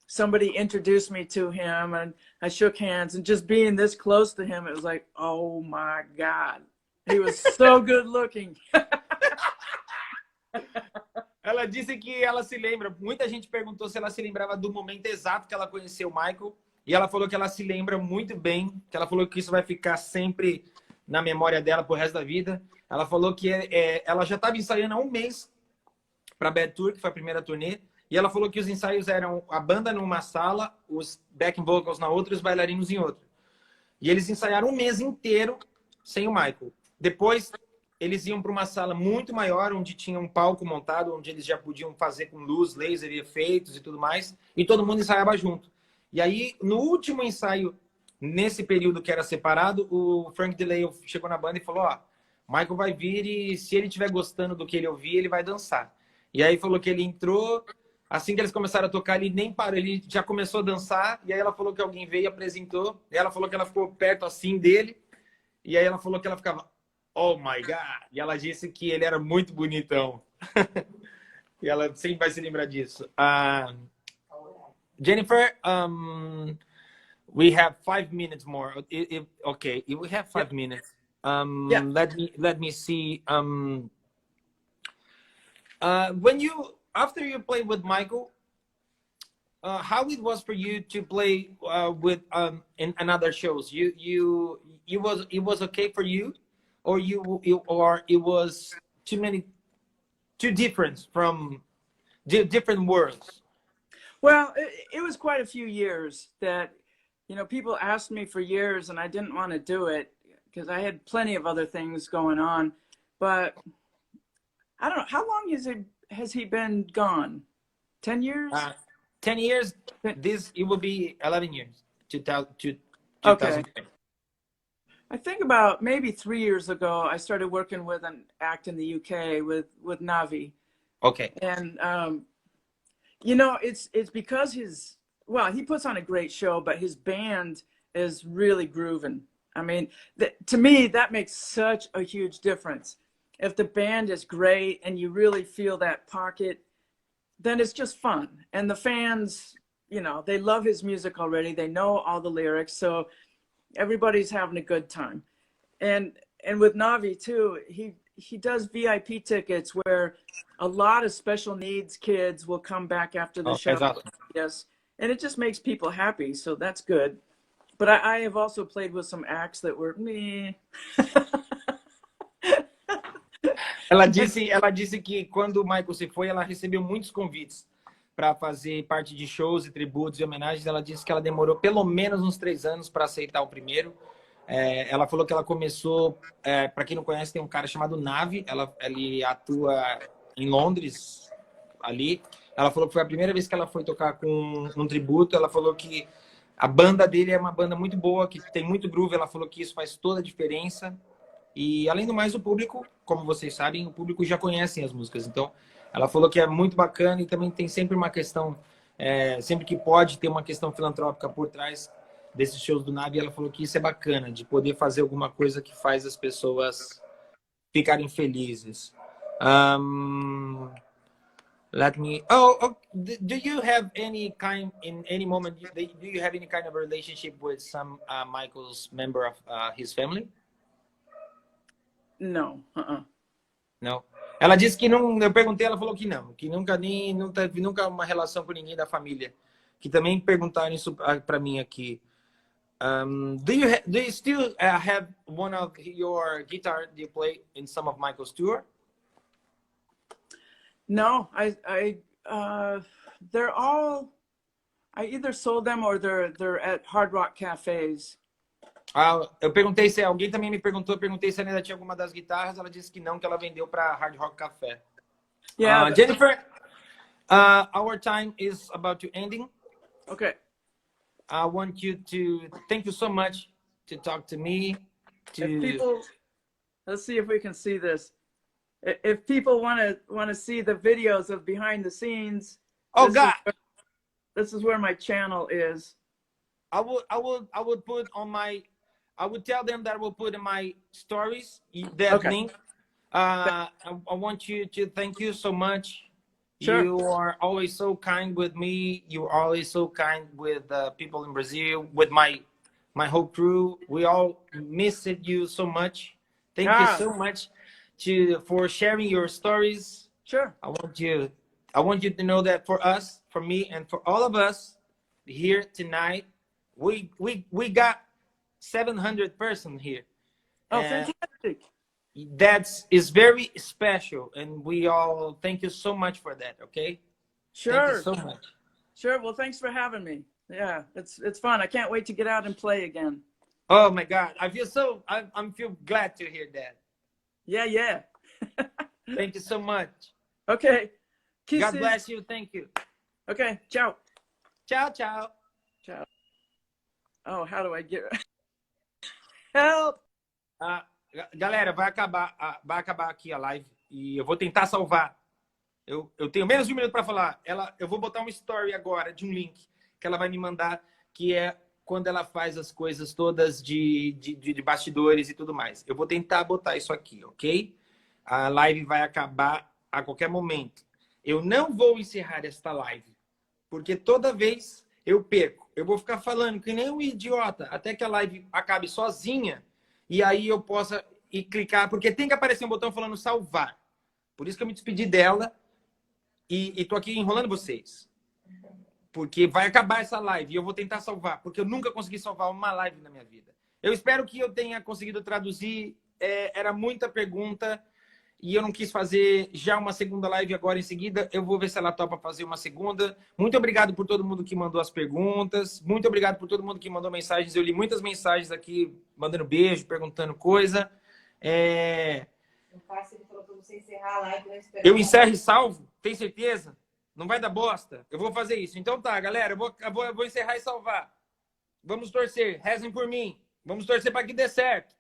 somebody introduced me to him, and I shook hands, and just being this close to him, it was like, oh my God. He was so good looking. Ela disse que ela se lembra. Muita gente perguntou se ela se lembrava do momento exato que ela conheceu o Michael. E ela falou que ela se lembra muito bem. Que ela falou que isso vai ficar sempre na memória dela pro resto da vida. Ela falou que ela já estava ensaiando há um mês para Bad Tour, que foi a primeira turnê. E ela falou que os ensaios eram a banda numa sala, os backing vocals na outra e os bailarinos em outra. E eles ensaiaram um mês inteiro sem o Michael. Depois, eles iam para uma sala muito maior, onde tinha um palco montado, onde eles já podiam fazer com luz, laser e efeitos e tudo mais. E todo mundo ensaiava junto. E aí, no último ensaio, nesse período que era separado, o Frank DeLeo chegou na banda e falou, ó, Michael vai vir e se ele estiver gostando do que ele ouvir, ele vai dançar. E aí falou que ele entrou, assim que eles começaram a tocar, ele nem parou, ele já começou a dançar. E aí ela falou que alguém veio e apresentou. E ela falou que ela ficou perto assim dele. E aí ela falou que ela ficava, oh my God. E ela disse que ele era muito bonitão. E ela sempre vai se lembrar disso. Jennifer, we have 5 minutes more. Okay, we have 5 minutes. Yeah. Let me see. When you after you played with Michael, how it was for you to play with in another shows? It was okay for you, or or it was too different from different worlds? Well, it was quite a few years that, you know, people asked me for years and I didn't want to do it because I had plenty of other things going on. But I don't know, how long has he been gone? 10 years? 10 years. It will be 11 years. 2000 to Okay. 2010. I think about maybe 3 years ago, I started working with an act in the UK with Navi. Okay. And, you know, it's because well, he puts on a great show, but his band is really grooving. I mean, to me, that makes such a huge difference. If the band is great and you really feel that pocket, then it's just fun. And the fans, you know, they love his music already. They know all the lyrics. So everybody's having a good time. And with Navi too, he does VIP tickets where a lot of special needs kids will come back after the show. That's awesome. Yes. And it just makes people happy. So that's good. But I have also played with some acts that were meh. Ela disse que quando o Michael se foi, ela recebeu muitos convites para fazer parte de shows e tributos e homenagens. Ela disse que ela demorou pelo menos uns 3 anos para aceitar o primeiro. Ela falou que ela começou, para quem não conhece, tem um cara chamado Navi, ele atua em Londres, ali. Ela falou que foi a primeira vez que ela foi tocar com um tributo. Ela falou que a banda dele é uma banda muito boa, que tem muito groove. Ela falou que isso faz toda a diferença. E, além do mais, o público, como vocês sabem, o público já conhece as músicas. Então, ela falou que é muito bacana e também tem sempre uma questão, sempre que pode ter uma questão filantrópica por trás desses shows do Navi. Ela falou que isso é bacana, de poder fazer alguma coisa que faz as pessoas ficarem felizes. Let me. Do you have any kind in any moment? Do you have any kind of relationship with some Michael's member of his family? No. Não. Ela disse que não. Eu perguntei, ela falou que não teve nunca uma relação com ninguém da família. Que também perguntaram isso para mim aqui. Do you still have one of your guitar do you play in some of Michael's tour? No, they're all, I either sold them or they're at Hard Rock cafes. Eu perguntei se alguém também me perguntou, eu perguntei se ainda tinha alguma das guitarras, ela disse que não, que ela vendeu para Hard Rock Café. Yeah. Jennifer, our time is about to ending. Okay. I want you to thank you so much to talk to me. If people, let's see if we can see this. If people want to see the videos of behind the scenes, this is where my channel is. I would put on my. I would tell them that I will put in my stories that link. I want you to thank you so much. Sure. You are always so kind with me. You are always so kind with people in Brazil, with my whole crew. We all missed you so much. Thank you so much for sharing your stories. Sure. I want you to know that for us, for me, and for all of us here tonight, we got 700 persons here. Oh, fantastic. That is very special, and we all thank you so much for that. Okay. Sure. Thank you so much. Sure. Well, thanks for having me. Yeah, it's fun. I can't wait to get out and play again. Oh my God, I feel glad to hear that. Yeah. Thank you so much. Okay. Kisses. God bless you. Thank you. Okay. Ciao. Ciao, ciao. Ciao. Oh, how do I get help? Galera, vai acabar aqui a live e eu vou tentar salvar. Eu tenho menos de 1 minuto para falar. Eu vou botar uma story agora de um link que ela vai me mandar, que é quando ela faz as coisas todas de bastidores e tudo mais. Eu vou tentar botar isso aqui, ok? A live vai acabar a qualquer momento. Eu não vou encerrar esta live, porque toda vez eu perco. Eu vou ficar falando que nem um idiota até que a live acabe sozinha. E aí eu possa ir clicar, porque tem que aparecer um botão falando salvar. Por isso que eu me despedi dela, E tô aqui enrolando vocês. Porque vai acabar essa live e eu vou tentar salvar, porque eu nunca consegui salvar uma live na minha vida. Eu espero que eu tenha conseguido traduzir. Era muita pergunta e eu não quis fazer já uma segunda live agora em seguida. Eu vou ver se ela topa fazer uma segunda. Muito obrigado por todo mundo que mandou as perguntas. Muito obrigado por todo mundo que mandou mensagens. Eu li muitas mensagens aqui, mandando beijo, perguntando coisa. O Cássio, ele falou pra você encerrar a live. Eu encerro e salvo? Tem certeza? Não vai dar bosta? Eu vou fazer isso. Então tá, galera. Eu vou encerrar e salvar. Vamos torcer. Rezem por mim. Vamos torcer para que dê certo.